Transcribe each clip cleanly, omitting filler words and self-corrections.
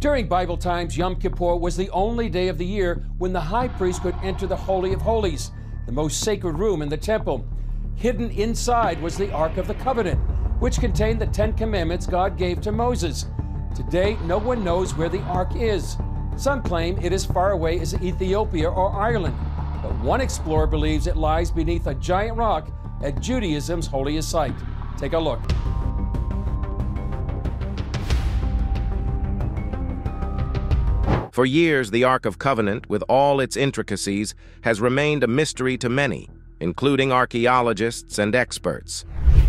During Bible times, Yom Kippur was the only day of the year when the high priest could enter the Holy of Holies, the most sacred room in the temple. Hidden inside was the Ark of the Covenant, which contained the 10 Commandments God gave to Moses. Today, no one knows where the Ark is. Some claim it is far away as Ethiopia or Ireland, but one explorer believes it lies beneath a giant rock at Judaism's holiest site. Take a look. For years, the Ark of Covenant, with all its intricacies, has remained a mystery to many, including archaeologists and experts.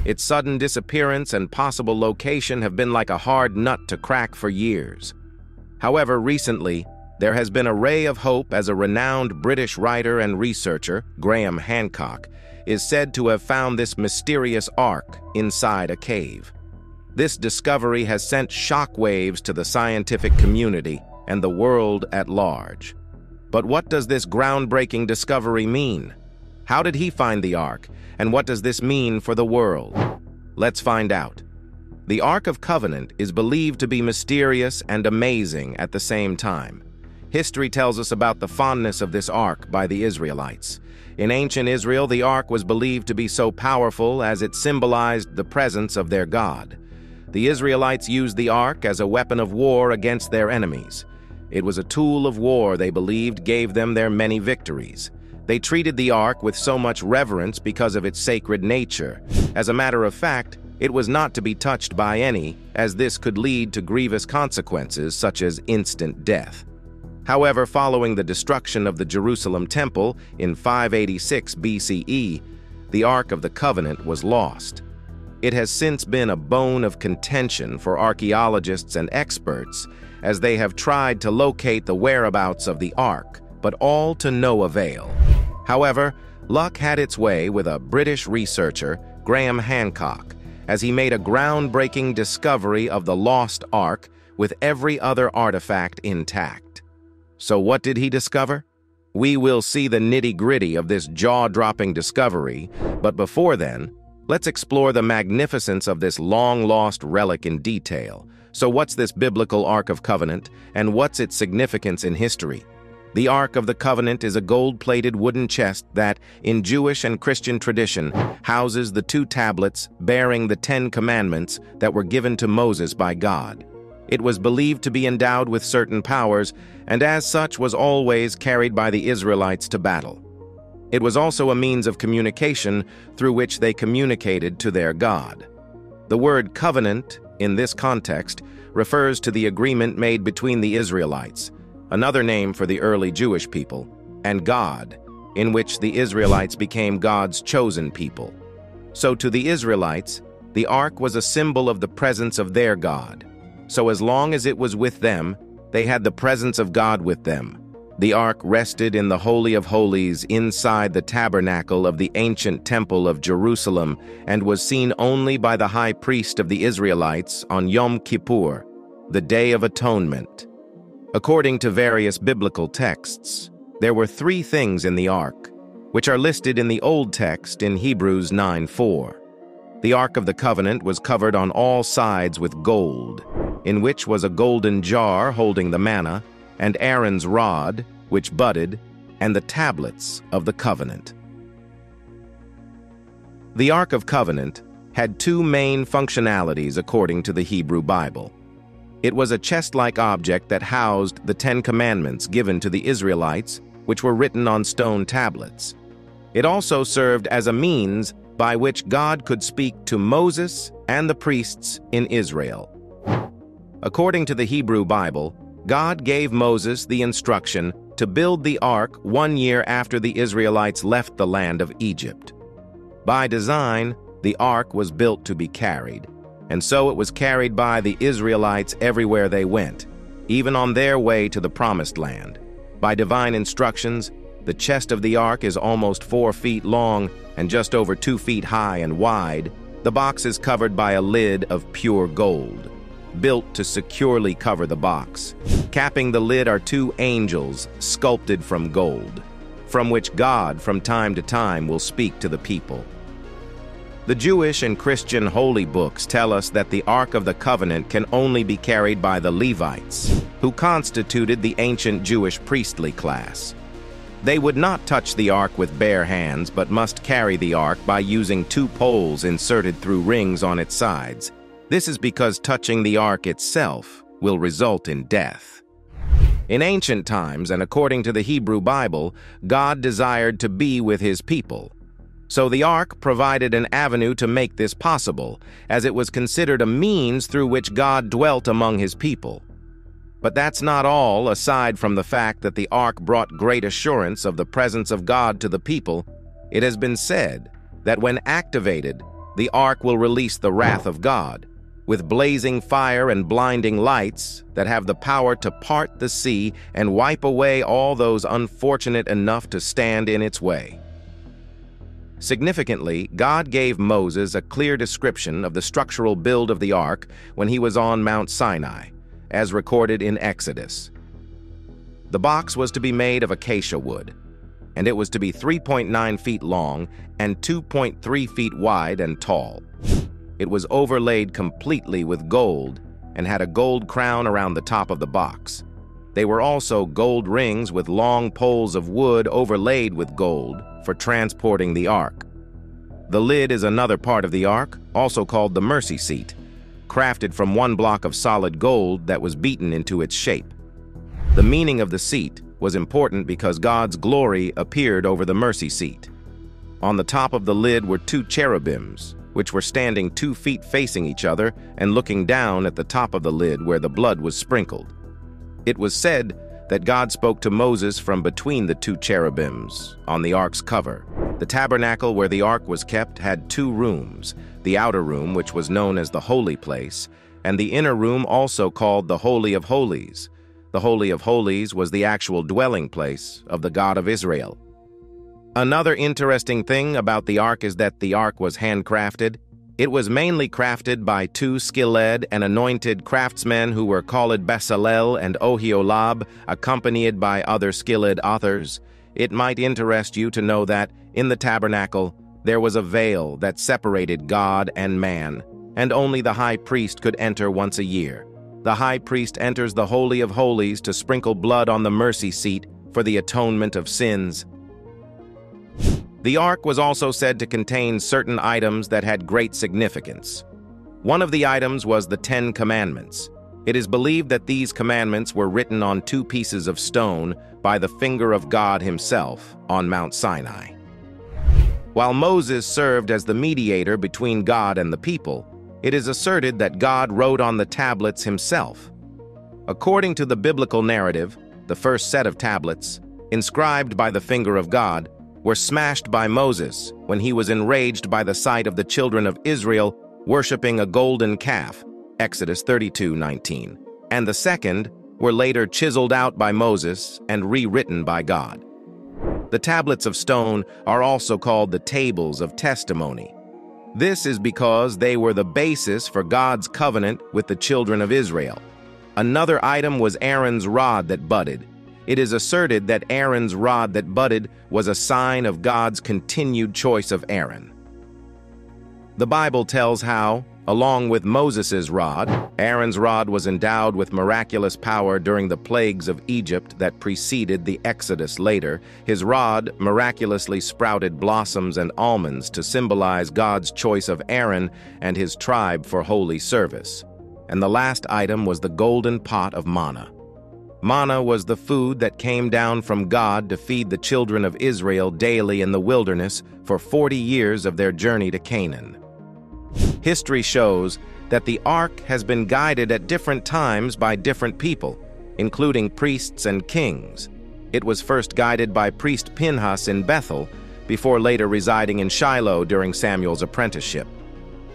Its sudden disappearance and possible location have been like a hard nut to crack for years. However, recently, there has been a ray of hope as a renowned British writer and researcher, Graham Hancock, is said to have found this mysterious ark inside a cave. This discovery has sent shockwaves to the scientific community and the world at large. But what does this groundbreaking discovery mean? How did he find the Ark, and what does this mean for the world? Let's find out. The Ark of Covenant is believed to be mysterious and amazing at the same time. History tells us about the fondness of this Ark by the Israelites. In ancient Israel, the Ark was believed to be so powerful as it symbolized the presence of their God. The Israelites used the Ark as a weapon of war against their enemies. It was a tool of war they believed gave them their many victories. They treated the Ark with so much reverence because of its sacred nature. As a matter of fact, it was not to be touched by any, as this could lead to grievous consequences such as instant death. However, following the destruction of the Jerusalem temple in 586 BCE, the Ark of the Covenant was lost. It has since been a bone of contention for archaeologists and experts as they have tried to locate the whereabouts of the Ark, but all to no avail. However, luck had its way with a British researcher, Graham Hancock, as he made a groundbreaking discovery of the lost Ark with every other artifact intact. So what did he discover? We will see the nitty-gritty of this jaw-dropping discovery, but before then, let's explore the magnificence of this long-lost relic in detail. So what's this biblical Ark of Covenant, and what's its significance in history? The Ark of the Covenant is a gold-plated wooden chest that, in Jewish and Christian tradition, houses the 2 tablets bearing the 10 Commandments that were given to Moses by God. It was believed to be endowed with certain powers, and as such was always carried by the Israelites to battle. It was also a means of communication through which they communicated to their God. The word covenant, in this context, refers to the agreement made between the Israelites, another name for the early Jewish people, and God, in which the Israelites became God's chosen people. So to the Israelites, the Ark was a symbol of the presence of their God. So as long as it was with them, they had the presence of God with them. The Ark rested in the Holy of Holies inside the tabernacle of the ancient temple of Jerusalem and was seen only by the high priest of the Israelites on Yom Kippur, the Day of Atonement. According to various biblical texts, there were 3 things in the Ark, which are listed in the Old Text in Hebrews 9:4. The Ark of the Covenant was covered on all sides with gold, in which was a golden jar holding the manna, and Aaron's rod, which budded, and the tablets of the covenant. The Ark of Covenant had 2 main functionalities according to the Hebrew Bible. It was a chest-like object that housed the 10 Commandments given to the Israelites, which were written on stone tablets. It also served as a means by which God could speak to Moses and the priests in Israel. According to the Hebrew Bible, God gave Moses the instruction to build the Ark 1 year after the Israelites left the land of Egypt. By design, the Ark was built to be carried, and so it was carried by the Israelites everywhere they went, even on their way to the Promised Land. By divine instructions, the chest of the Ark is almost 4 feet long and just over 2 feet high and wide. The box is covered by a lid of pure gold, built to securely cover the box. Capping the lid are 2 angels sculpted from gold, from which God from time to time will speak to the people. The Jewish and Christian holy books tell us that the Ark of the Covenant can only be carried by the Levites, who constituted the ancient Jewish priestly class. They would not touch the Ark with bare hands, but must carry the Ark by using 2 poles inserted through rings on its sides. This is because touching the Ark itself will result in death. In ancient times, and according to the Hebrew Bible, God desired to be with his people. So the Ark provided an avenue to make this possible, as it was considered a means through which God dwelt among his people. But that's not all. Aside from the fact that the Ark brought great assurance of the presence of God to the people, it has been said that when activated, the Ark will release the wrath of God, with blazing fire and blinding lights that have the power to part the sea and wipe away all those unfortunate enough to stand in its way. Significantly, God gave Moses a clear description of the structural build of the Ark when he was on Mount Sinai, as recorded in Exodus. The box was to be made of acacia wood, and it was to be 3.9 feet long and 2.3 feet wide and tall. It was overlaid completely with gold and had a gold crown around the top of the box. They were also gold rings with long poles of wood overlaid with gold for transporting the Ark. The lid is another part of the Ark, also called the mercy seat, crafted from 1 block of solid gold that was beaten into its shape. The meaning of the seat was important because God's glory appeared over the mercy seat. On the top of the lid were 2 cherubims, which were standing 2 feet facing each other and looking down at the top of the lid where the blood was sprinkled. It was said that God spoke to Moses from between the 2 cherubims on the Ark's cover. The tabernacle where the Ark was kept had 2 rooms, the outer room, which was known as the Holy Place, and the inner room, also called the Holy of Holies. The Holy of Holies was the actual dwelling place of the God of Israel. Another interesting thing about the Ark is that the Ark was handcrafted. It was mainly crafted by 2 skilled and anointed craftsmen who were called Bezalel and Oholiab, accompanied by other skilled authors. It might interest you to know that, in the tabernacle, there was a veil that separated God and man, and only the high priest could enter once a year. The high priest enters the Holy of Holies to sprinkle blood on the mercy seat for the atonement of sins. The Ark was also said to contain certain items that had great significance. One of the items was the 10 Commandments. It is believed that these commandments were written on 2 pieces of stone by the finger of God himself on Mount Sinai. While Moses served as the mediator between God and the people, it is asserted that God wrote on the tablets himself. According to the biblical narrative, the first set of tablets, inscribed by the finger of God, were smashed by Moses when he was enraged by the sight of the children of Israel worshiping a golden calf, Exodus 32:19, and the second were later chiseled out by Moses and rewritten by God. The tablets of stone are also called the tables of testimony. This is because they were the basis for God's covenant with the children of Israel. Another item was Aaron's rod that budded. It is asserted that Aaron's rod that budded was a sign of God's continued choice of Aaron. The Bible tells how, along with Moses' rod, Aaron's rod was endowed with miraculous power during the plagues of Egypt that preceded the Exodus later. His rod miraculously sprouted blossoms and almonds to symbolize God's choice of Aaron and his tribe for holy service. And the last item was the golden pot of manna. Manna was the food that came down from God to feed the children of Israel daily in the wilderness for 40 years of their journey to Canaan. History shows that the Ark has been guided at different times by different people, including priests and kings. It was first guided by priest Pinhas in Bethel, before later residing in Shiloh during Samuel's apprenticeship.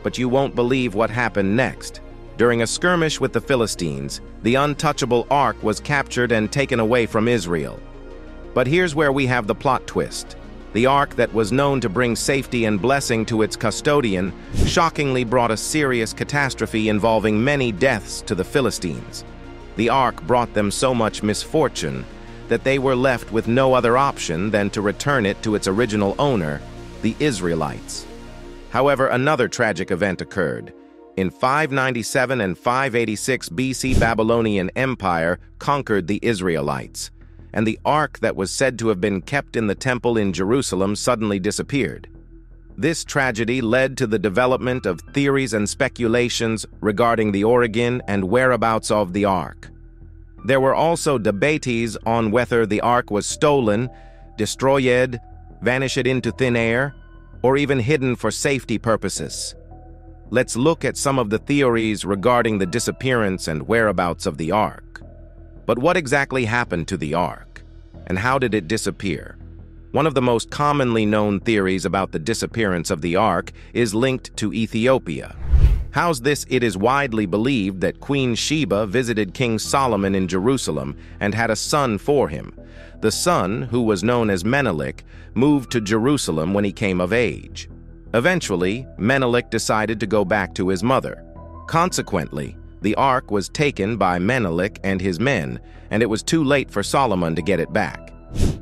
But you won't believe what happened next. During a skirmish with the Philistines, the untouchable Ark was captured and taken away from Israel. But here's where we have the plot twist. The Ark that was known to bring safety and blessing to its custodian shockingly brought a serious catastrophe involving many deaths to the Philistines. The Ark brought them so much misfortune that they were left with no other option than to return it to its original owner, the Israelites. However, another tragic event occurred. In 597 and 586 BC, Babylonian Empire conquered the Israelites, and the ark that was said to have been kept in the temple in Jerusalem suddenly disappeared. This tragedy led to the development of theories and speculations regarding the origin and whereabouts of the ark. There were also debates on whether the ark was stolen, destroyed, vanished into thin air, or even hidden for safety purposes. Let's look at some of the theories regarding the disappearance and whereabouts of the ark. But what exactly happened to the ark, and how did it disappear? One of the most commonly known theories about the disappearance of the ark is linked to Ethiopia. How's this? It is widely believed that Queen Sheba visited King Solomon in Jerusalem and had a son for him. The son, who was known as Menelik, moved to Jerusalem when he came of age. Eventually, Menelik decided to go back to his mother. Consequently, the ark was taken by Menelik and his men, and it was too late for Solomon to get it back.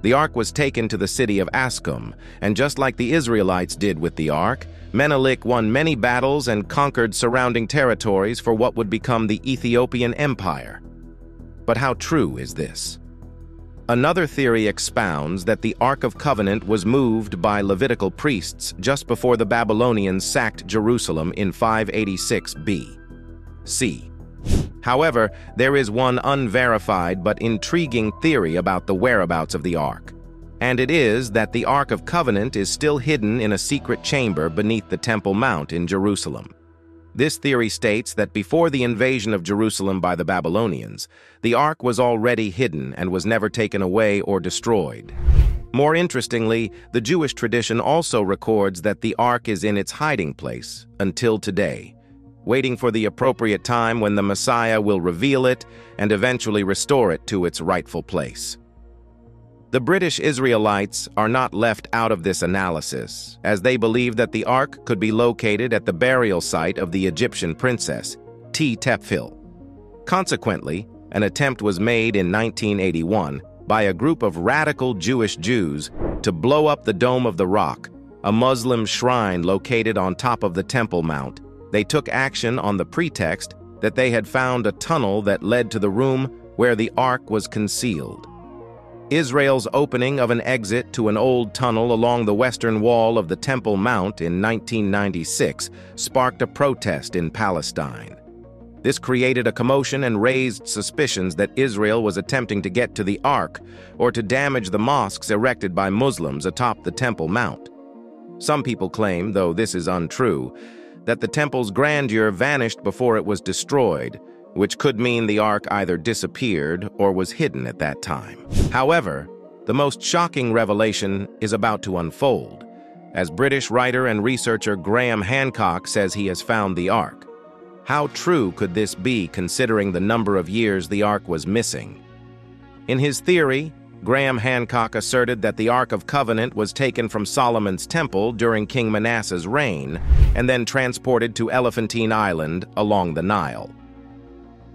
The ark was taken to the city of Ascom, and just like the Israelites did with the ark, Menelik won many battles and conquered surrounding territories for what would become the Ethiopian Empire. But how true is this? Another theory expounds that the Ark of Covenant was moved by Levitical priests just before the Babylonians sacked Jerusalem in 586 B.C. However, there is one unverified but intriguing theory about the whereabouts of the ark, and it is that the Ark of Covenant is still hidden in a secret chamber beneath the Temple Mount in Jerusalem. This theory states that before the invasion of Jerusalem by the Babylonians, the ark was already hidden and was never taken away or destroyed. More interestingly, the Jewish tradition also records that the ark is in its hiding place until today, waiting for the appropriate time when the Messiah will reveal it and eventually restore it to its rightful place. The British Israelites are not left out of this analysis, as they believe that the ark could be located at the burial site of the Egyptian princess, Tepfil. Consequently, an attempt was made in 1981 by a group of radical Jewish Jews to blow up the Dome of the Rock, a Muslim shrine located on top of the Temple Mount. They took action on the pretext that they had found a tunnel that led to the room where the ark was concealed. Israel's opening of an exit to an old tunnel along the western wall of the Temple Mount in 1996 sparked a protest in Palestine. This created a commotion and raised suspicions that Israel was attempting to get to the ark or to damage the mosques erected by Muslims atop the Temple Mount. Some people claim, though this is untrue, that the temple's grandeur vanished before it was destroyed, which could mean the ark either disappeared or was hidden at that time. However, the most shocking revelation is about to unfold, as British writer and researcher Graham Hancock says he has found the ark. How true could this be, considering the number of years the ark was missing? In his theory, Graham Hancock asserted that the Ark of Covenant was taken from Solomon's temple during King Manasseh's reign and then transported to Elephantine Island along the Nile.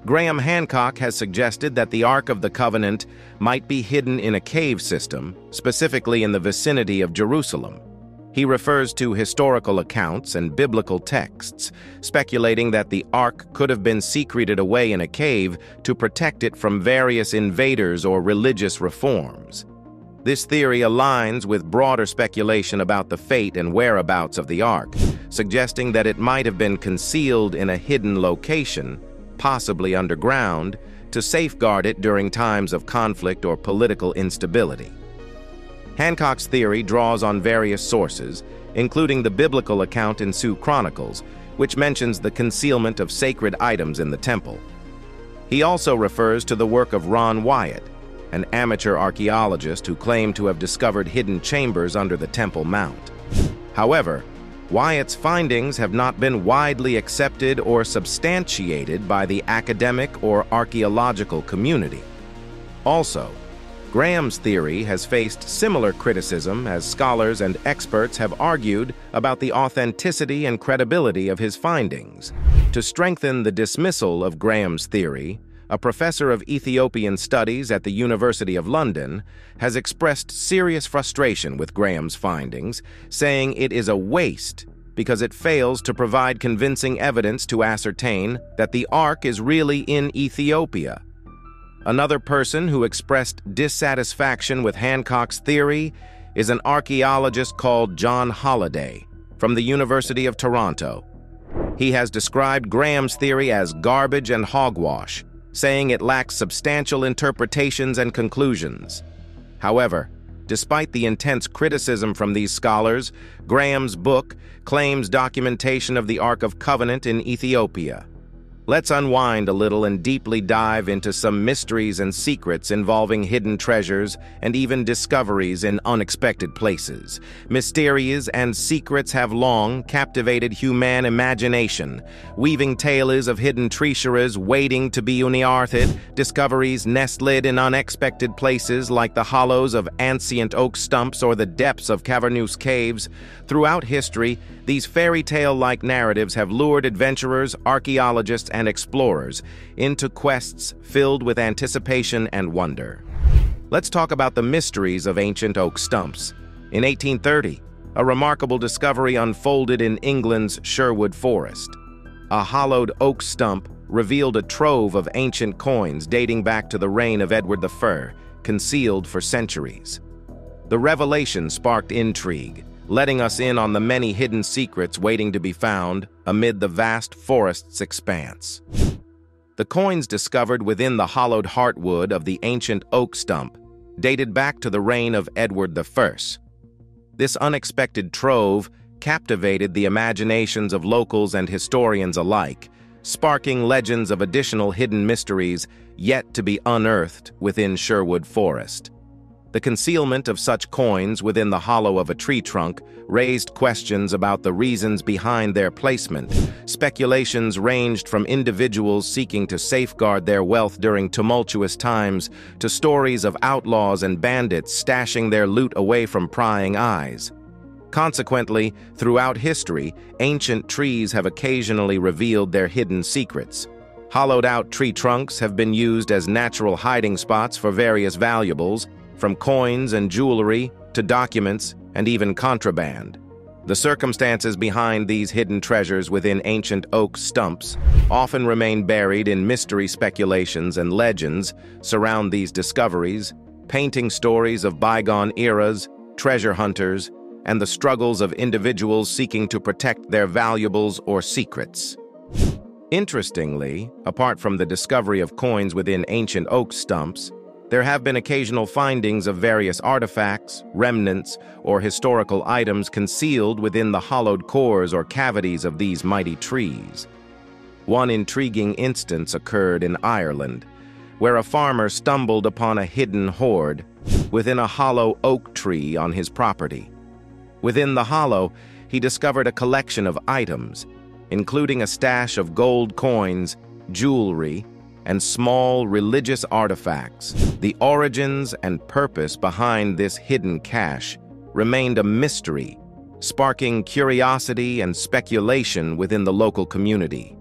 Graham Hancock has suggested that the Ark of the Covenant might be hidden in a cave system, specifically in the vicinity of Jerusalem. He refers to historical accounts and biblical texts, speculating that the Ark could have been secreted away in a cave to protect it from various invaders or religious reforms. This theory aligns with broader speculation about the fate and whereabouts of the Ark, suggesting that it might have been concealed in a hidden location, possibly underground, to safeguard it during times of conflict or political instability. Hancock's theory draws on various sources, including the biblical account in 2 Chronicles, which mentions the concealment of sacred items in the temple. He also refers to the work of Ron Wyatt, an amateur archaeologist who claimed to have discovered hidden chambers under the Temple Mount. However, Wyatt's findings have not been widely accepted or substantiated by the academic or archaeological community. Also, Graham's theory has faced similar criticism as scholars and experts have argued about the authenticity and credibility of his findings. To strengthen the dismissal of Graham's theory, a professor of Ethiopian studies at the University of London has expressed serious frustration with Graham's findings, saying it is a waste because it fails to provide convincing evidence to ascertain that the Ark is really in Ethiopia. Another person who expressed dissatisfaction with Hancock's theory is an archaeologist called John Holliday from the University of Toronto. He has described Graham's theory as garbage and hogwash, saying it lacks substantial interpretations and conclusions. However, despite the intense criticism from these scholars, Graham's book claims documentation of the Ark of Covenant in Ethiopia. Let's unwind a little and deeply dive into some mysteries and secrets involving hidden treasures and even discoveries in unexpected places. Mysteries and secrets have long captivated human imagination, weaving tales of hidden treasures waiting to be unearthed, discoveries nestled in unexpected places like the hollows of ancient oak stumps or the depths of cavernous caves. Throughout history, these fairy tale-like narratives have lured adventurers, archaeologists, and explorers into quests filled with anticipation and wonder. Let's talk about the mysteries of ancient oak stumps. In 1830, a remarkable discovery unfolded in England's Sherwood Forest. A hollowed oak stump revealed a trove of ancient coins dating back to the reign of Edward I, concealed for centuries. The revelation sparked intrigue, letting us in on the many hidden secrets waiting to be found amid the vast forest's expanse. The coins discovered within the hollowed heartwood of the ancient oak stump dated back to the reign of Edward I. This unexpected trove captivated the imaginations of locals and historians alike, sparking legends of additional hidden mysteries yet to be unearthed within Sherwood Forest. The concealment of such coins within the hollow of a tree trunk raised questions about the reasons behind their placement. Speculations ranged from individuals seeking to safeguard their wealth during tumultuous times to stories of outlaws and bandits stashing their loot away from prying eyes. Consequently, throughout history, ancient trees have occasionally revealed their hidden secrets. Hollowed-out tree trunks have been used as natural hiding spots for various valuables, from coins and jewelry to documents and even contraband. The circumstances behind these hidden treasures within ancient oak stumps often remain buried in mystery. Speculations and legends surround these discoveries, painting stories of bygone eras, treasure hunters, and the struggles of individuals seeking to protect their valuables or secrets. Interestingly, apart from the discovery of coins within ancient oak stumps, there have been occasional findings of various artifacts, remnants, or historical items concealed within the hollowed cores or cavities of these mighty trees. One intriguing instance occurred in Ireland, where a farmer stumbled upon a hidden hoard within a hollow oak tree on his property. Within the hollow, he discovered a collection of items, including a stash of gold coins, jewelry, and small religious artifacts. The origins and purpose behind this hidden cache remained a mystery, sparking curiosity and speculation within the local community.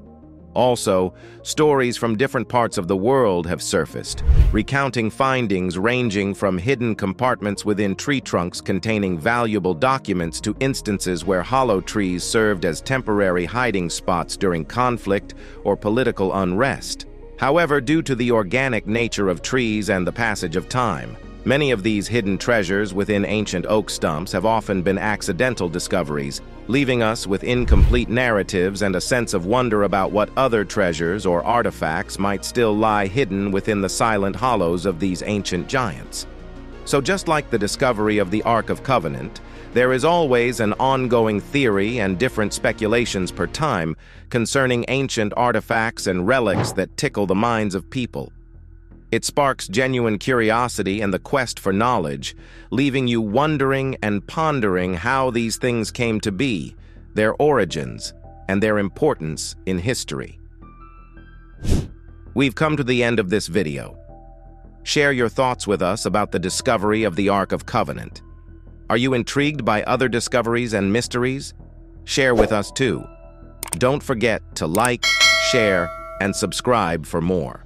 Also, stories from different parts of the world have surfaced, recounting findings ranging from hidden compartments within tree trunks containing valuable documents to instances where hollow trees served as temporary hiding spots during conflict or political unrest. However, due to the organic nature of trees and the passage of time, many of these hidden treasures within ancient oak stumps have often been accidental discoveries, leaving us with incomplete narratives and a sense of wonder about what other treasures or artifacts might still lie hidden within the silent hollows of these ancient giants. So just like the discovery of the Ark of Covenant, there is always an ongoing theory and different speculations per time concerning ancient artifacts and relics that tickle the minds of people. It sparks genuine curiosity and the quest for knowledge, leaving you wondering and pondering how these things came to be, their origins, and their importance in history. We've come to the end of this video. Share your thoughts with us about the discovery of the Ark of Covenant. Are you intrigued by other discoveries and mysteries? Share with us too. Don't forget to like, share, and subscribe for more.